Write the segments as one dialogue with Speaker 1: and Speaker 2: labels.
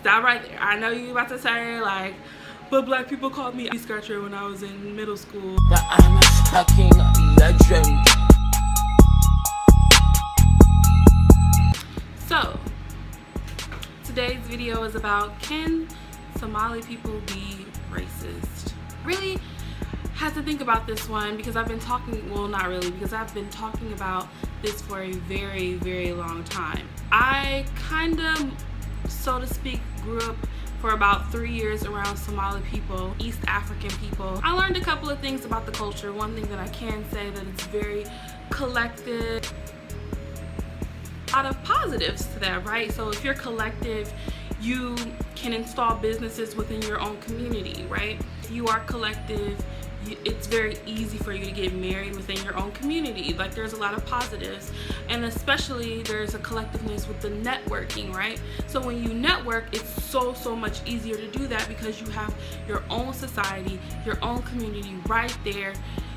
Speaker 1: Stop right there. I know you about to say like, but black people called me a scratcher when I was in middle school.
Speaker 2: That I'm a fucking legend.
Speaker 1: So, today's video is about, can Somali people be racist? Really had to think about this one because I've been talking, well not really, because I've been talking about this for a very, very long time. I kind of, so to speak, grew up for about 3 years around Somali people, East African people. I learned a couple of things about the culture. One thing that I can say that it's very collective. A lot of positives to that, right? So if you're collective, you can install businesses within your own community, right? If you are collective, it's very easy for you to get married within your own community. Like, there's a lot of positives, and especially there's a collectiveness with the networking, right? So when you network, it's so much easier to do that because you have your own society, your own community right there,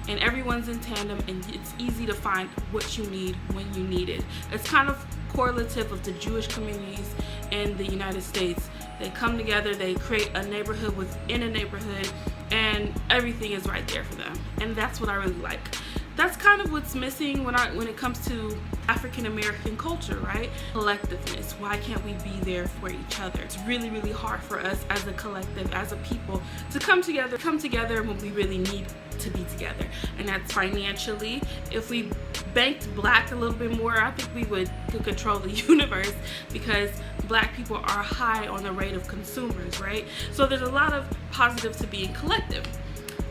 Speaker 1: and everyone's in tandem, and it's easy to find what you need when you need it. It's kind of correlative of the Jewish communities in the United States. They come together, they create a neighborhood within a neighborhood, and everything is right there for them. And that's what I really like. That's kind of what's missing when it comes to African American culture, right? Collectiveness. Why can't we be there for each other? It's really, really hard for us as a collective, as a people, to come together when we really need to be together. And that's financially. If we banked black a little bit more, I think we could control the universe, because black people are high on the rate of consumers, right? So there's a lot of positives to being collective.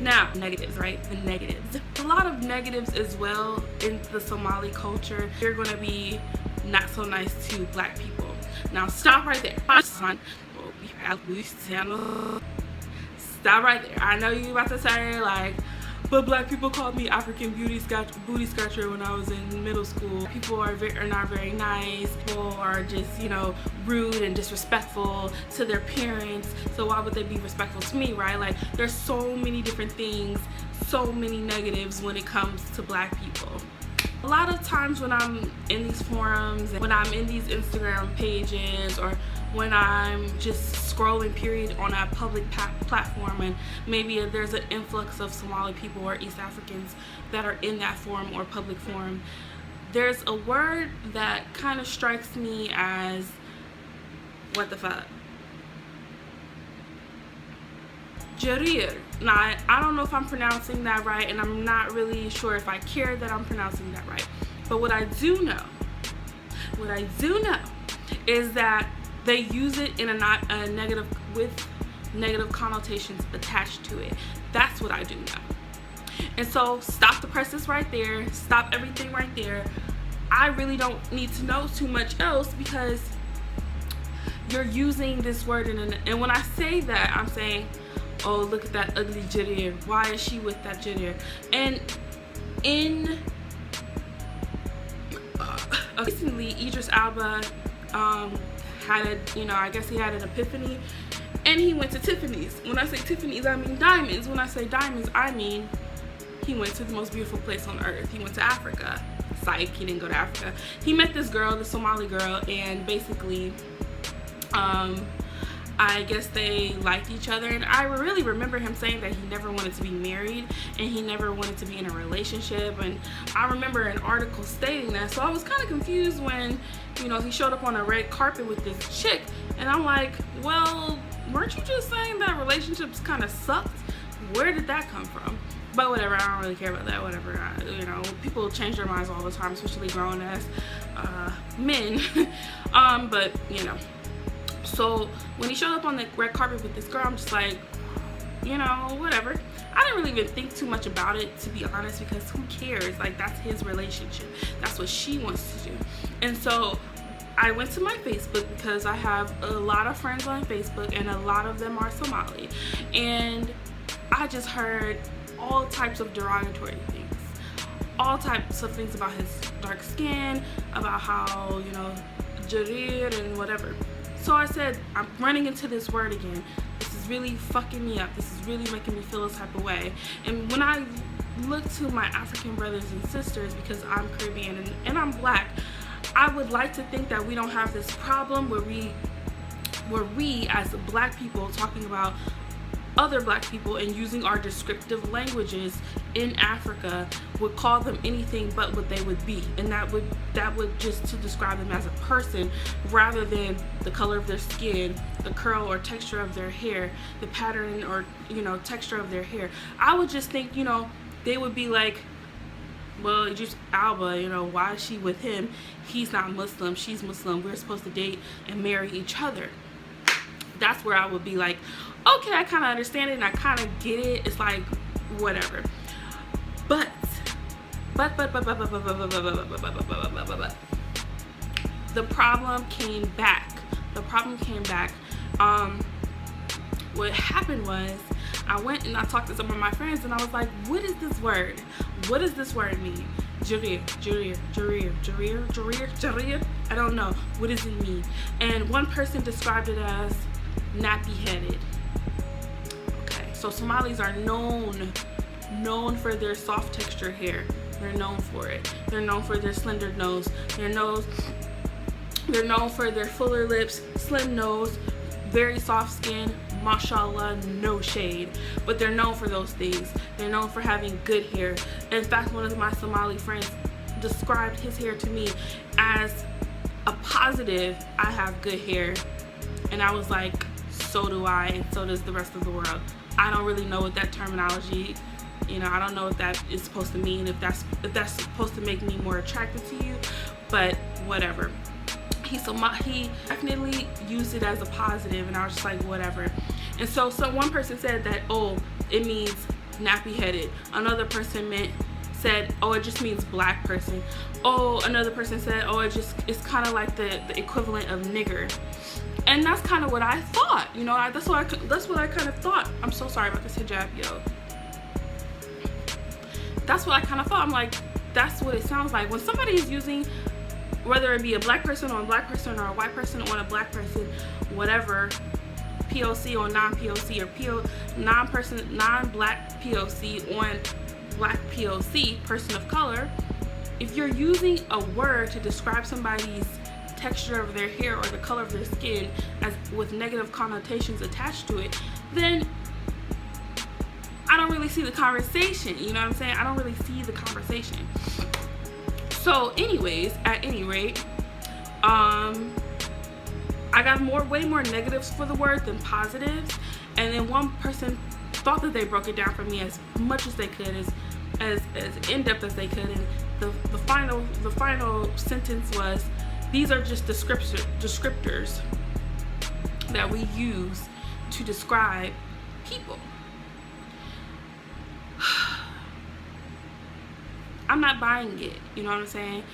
Speaker 1: Now, negatives, right? The negatives. A lot of negatives as well in the Somali culture. They're going to be not so nice to black people. Now, stop right there. Stop right there. I know you about to say like, but black people called me African booty scratcher when I was in middle school. People are not very nice. People are just, you know, rude and disrespectful to their parents. So why would they be respectful to me, right? Like, there's so many different things, so many negatives when it comes to black people. A lot of times when I'm in these forums, when I'm in these Instagram pages, or when I'm just scrolling period on a public platform, and maybe there's an influx of Somali people or East Africans that are in that forum or public forum, there's a word that kind of strikes me as, what the fuck? Jareer. Now, I don't know if I'm pronouncing that right, and I'm not really sure if I care that I'm pronouncing that right. But what I do know is that they use it in a negative, with negative connotations attached to it. That's what I do know. And so stop the presses right there. Stop everything right there. I really don't need to know too much else, because you're using this word and when I say that, I'm saying, oh, look at that ugly jareer. Why is she with that jareer? And in recently, Idris Elba had I guess he had an epiphany, and he went to Tiffany's. When I say Tiffany's, I mean diamonds. When I say diamonds, I mean he went to the most beautiful place on earth. He went to Africa. Psych, he didn't go to Africa. He met this girl, the Somali girl, and basically I guess they liked each other, and I really remember him saying that he never wanted to be married and he never wanted to be in a relationship, and I remember an article stating that. So I was kind of confused when, you know, he showed up on a red carpet with this chick, and I'm like, well, weren't you just saying that relationships kind of sucked? Where did that come from? But whatever, I don't really care about that. Whatever, you know, people change their minds all the time, especially grown ass men. But you know. So when he showed up on the red carpet with this girl, I'm just like, you know, whatever. I didn't really even think too much about it, to be honest, because who cares? Like, that's his relationship. That's what she wants to do. And so I went to my Facebook, because I have a lot of friends on Facebook, and a lot of them are Somali. And I just heard all types of derogatory things. All types of things about his dark skin, about how, you know, jareer and whatever. So I said, I'm running into this word again. This is really fucking me up. This is really making me feel a type of way. And when I look to my African brothers and sisters, because I'm Caribbean and I'm black, I would like to think that we don't have this problem where we where we as black people talking about other black people and using our descriptive languages in Africa would call them anything but what they would be, and that would just to describe them as a person rather than the color of their skin, the curl or texture of their hair, the pattern or texture of their hair. I would just think they would be like, well, Idris Elba, why is she with him? He's not Muslim, she's Muslim, we're supposed to date and marry each other. That's where I would be like, okay, I kind of understand it and I kind of get it. It's like, whatever. But the problem came back. What happened was, I went and I talked to some of my friends and I was like, what is this word? What does this word mean? Jareer. I don't know. What does it mean? And one person described it as nappy-headed. Okay, so Somalis are known for their soft texture hair. They're known for it. They're known for their slender nose. They're known for their fuller lips, slim nose, very soft skin, mashallah, no shade. But they're known for those things. They're known for having good hair. In fact, one of my Somali friends described his hair to me as a positive, I have good hair. And I was like, so do I, and so does the rest of the world. I don't really know what that terminology, I don't know what that is supposed to mean, if that's supposed to make me more attracted to you, but whatever. He definitely used it as a positive, and I was just like, whatever. And so one person said that, oh, it means nappy-headed. Another person said, oh, it just means black person. Oh, another person said, oh, it's kind of like the equivalent of nigger. And that's kind of what I thought, that's what I kind of thought. I'm so sorry about this hijab, yo. That's what I kind of thought. I'm like, that's what it sounds like when somebody is using, whether it be a black person on a black person or a white person on a black person, whatever, POC on non-POC or non-black POC on black POC, person of color. If you're using a word to describe somebody's texture of their hair or the color of their skin as with negative connotations attached to it, then I don't really see the conversation. You know what I'm saying? I don't really see the conversation. So anyways, at any rate, I got way more negatives for the word than positives, and then one person thought that they broke it down for me as much as they could, as in-depth as they could, and the final sentence was, these are just descriptors that we use to describe people. I'm not buying it, you know what I'm saying?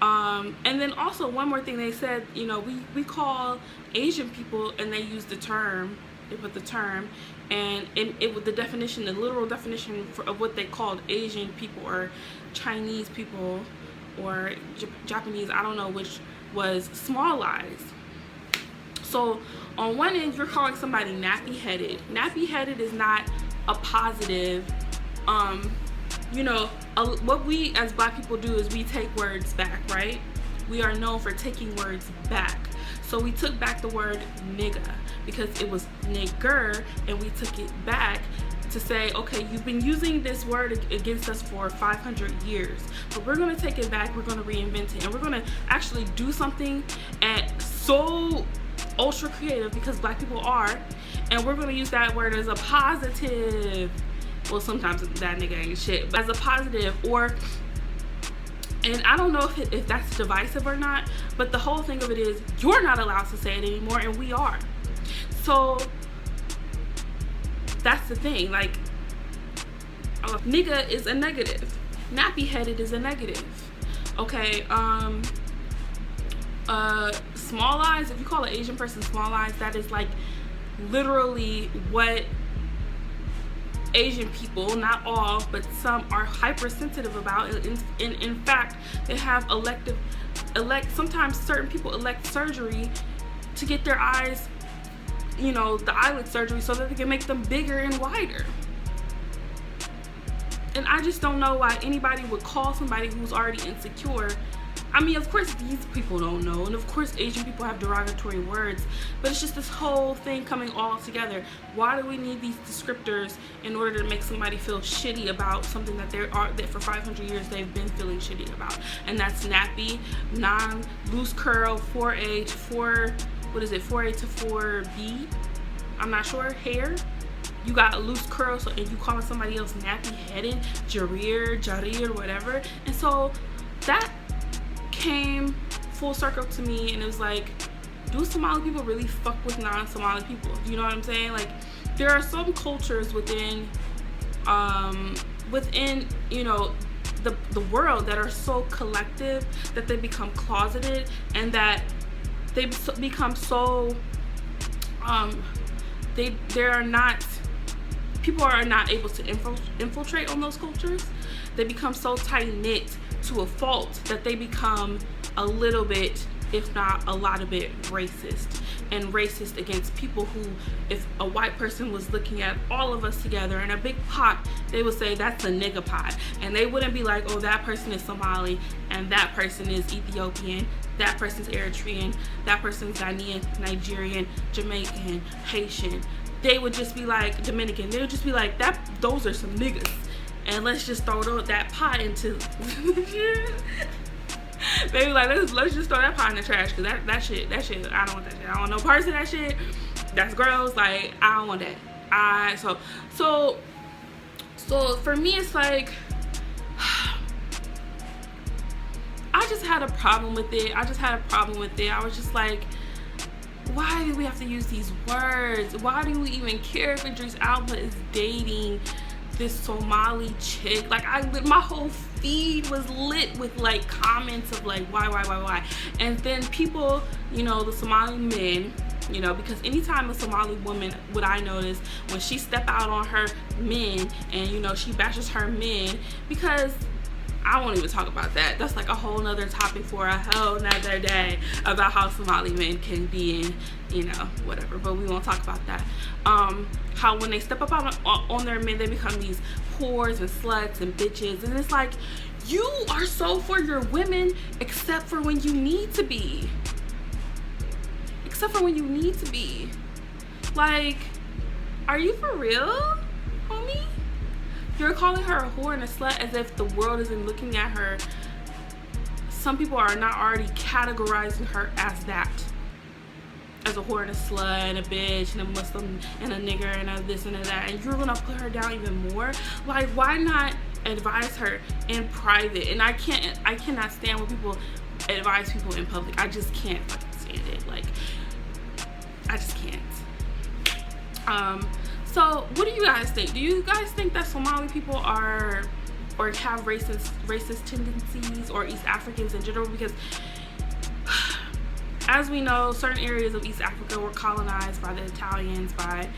Speaker 1: And then also one more thing they said, we call Asian people, and they use the term, they put the term, and it with the definition, the literal definition of what they called Asian people or Chinese people or Japanese, I don't know which, was small eyes. So on one end, you're calling somebody nappy-headed. Nappy-headed is not a positive. What we as black people do is we take words back, right? We are known for taking words back. So we took back the word nigga because it was nigger, and we took it back to say, okay, you've been using this word against us for 500 years, but we're going to take it back, we're going to reinvent it, and we're going to actually do something so ultra creative, because black people are, and we're going to use that word as a positive. Well, sometimes that nigga ain't shit, but as a positive, and I don't know if that's divisive or not, but the whole thing of it is, you're not allowed to say it anymore, and we are. So that's the thing, like, nigga is a negative, nappy-headed is a negative, okay? Small eyes, if you call an Asian person small eyes, that is like literally what Asian people, not all, but some, are hypersensitive about. In fact, they have sometimes certain people elect surgery to get their eyes, the eyelid surgery, so that they can make them bigger and wider. And I just don't know why anybody would call somebody who's already insecure I mean, of course these people don't know, and of course Asian people have derogatory words, but it's just this whole thing coming all together. Why do we need these descriptors in order to make somebody feel shitty about something that that for 500 years they've been feeling shitty about? And that's nappy, loose curl, 4A to 4, what is it, 4A to 4B? I'm not sure. Hair. You got a loose curl, so, and you calling somebody else nappy headed, jareer, whatever. And so that came full circle to me, and it was like, do Somali people really fuck with non-Somali people? You know what I'm saying? Like, there are some cultures within you know, the world that are so collective that they become closeted, and that they become so people are not able to infiltrate on those cultures. They become so tight-knit to a fault that they become a little bit, if not a lot of it, racist. And racist against people who, if a white person was looking at all of us together in a big pot, they would say that's a nigga pot. And they wouldn't be like, oh, that person is Somali, and that person is Ethiopian, that person's Eritrean, that person's Ghanaian, Nigerian, Jamaican, Haitian. They would just be like, Dominican, they would just be like, those are some niggas. And let's just throw that pot into they be like, let's just throw that pot in the trash, because that shit, I don't want that shit. I don't want no parts of that shit. That's gross. Like, I don't want that. So for me, it's like, I just had a problem with it. I was just like, why do we have to use these words? Why do we even care if Idris Elba is dating this Somali chick? Like, my whole feed was lit with like comments of like, why? And then people, you know, the Somali men, you know, because anytime a Somali woman, what I notice, when she step out on her men and, you know, she bashes her men, because I won't even talk about that. That's like a whole nother topic for a whole nother day, about how Somali men can be in, you know, whatever, but we won't talk about that. How when they step up on their men, they become these whores and sluts and bitches, and it's like, you are so for your women, except for when you need to be. Like, are you for real, homie? You're calling her a whore and a slut as if the world isn't looking at her. Some people are not already categorizing her as that. As a whore and a slut and a bitch and a Muslim and a nigger and a this and a that. And you're gonna put her down even more? Like, why not advise her in private? And I cannot stand when people advise people in public. I just can't fucking stand it. Like, I just can't. So what do you guys think? Do you guys think that Somali people are, or have racist tendencies, or East Africans in general? Because as we know, certain areas of East Africa were colonized by the Italians, by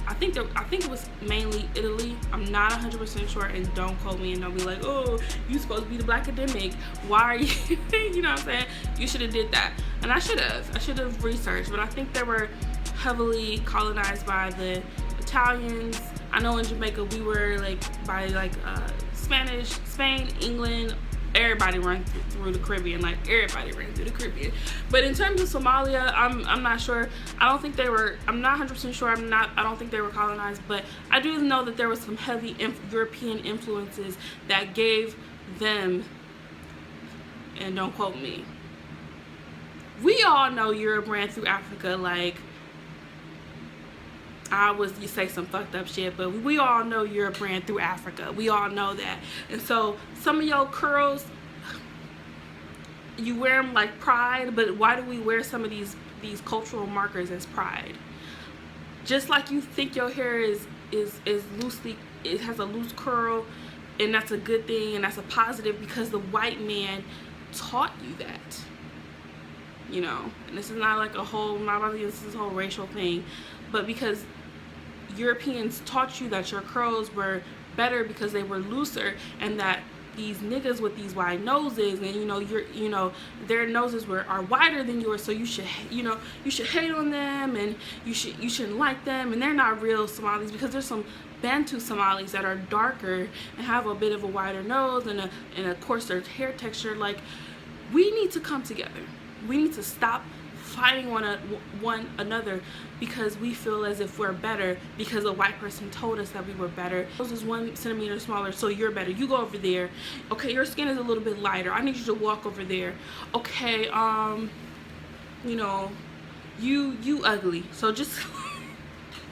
Speaker 1: I think it was mainly Italy. I'm not 100% sure, and don't quote me and don't be like, oh, you supposed to be the black academic. Why are you, you know what I'm saying? You should have did that. And I should have researched, but I think they were heavily colonized by the Italians. I know in Jamaica we were like by like Spanish, Spain, England. Everybody ran through the Caribbean. Like, everybody ran through the Caribbean. But in terms of Somalia, I'm not sure. I don't think they were. I'm not 100% sure. I don't think they were colonized. But I do know that there was some heavy European influences that gave them. And don't quote me. We all know Europe ran through Africa. Like, you say some fucked up shit, but we all know Europe ran through Africa. We all know that. And so some of your curls, you wear them like pride, but why do we wear some of these cultural markers as pride? Just like you think your hair is loosely, it has a loose curl, and that's a good thing and that's a positive because the white man taught you that. You know, and this is not like a whole, not about this is a whole racial thing, but because Europeans taught you that your curls were better because they were looser, and that these niggas with these wide noses, and you know their noses are wider than yours, so you should hate on them, and you shouldn't like them, and they're not real Somalis, because there's some Bantu Somalis that are darker and have a bit of a wider nose and a coarser hair texture. Like, we need to come together. We need to stop fighting one another because we feel as if we're better because a white person told us that we were better. This is 1 centimeter smaller, so you're better. You go over there. Okay, your skin is a little bit lighter. I need you to walk over there. Okay, you know, you ugly. So just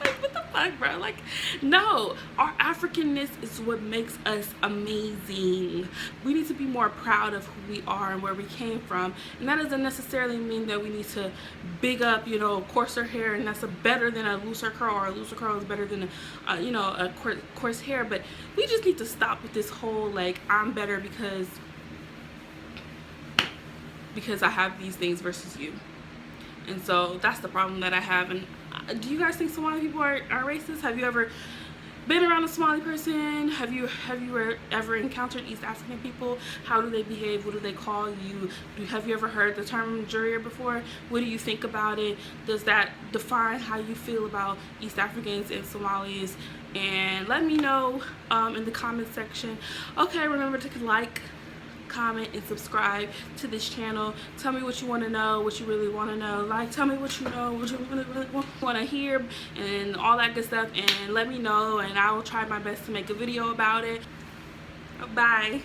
Speaker 1: like, what the fuck, bro? Like, no, our Africanness is what makes us amazing. We need to be more proud of who we are and where we came from, and that doesn't necessarily mean that we need to big up, you know, coarser hair, and that's better than a looser curl, or a looser curl is better than a you know, a coarse hair. But we just need to stop with this whole like, I'm better because I have these things versus you. And so that's the problem that I have. And do you guys think Somali people are racist? Have you ever been around a Somali person? Have you ever encountered East African people? How do they behave? What do they call you? Have you ever heard the term jareer before? What do you think about it? Does that define how you feel about East Africans and Somalis? And let me know in the comment section. Okay, remember to like, comment, and subscribe to this channel. Tell me what you want to know, what you really want to know. Like, tell me what you know, what you really want to hear, and all that good stuff. And let me know, and I will try my best to make a video about it. Bye.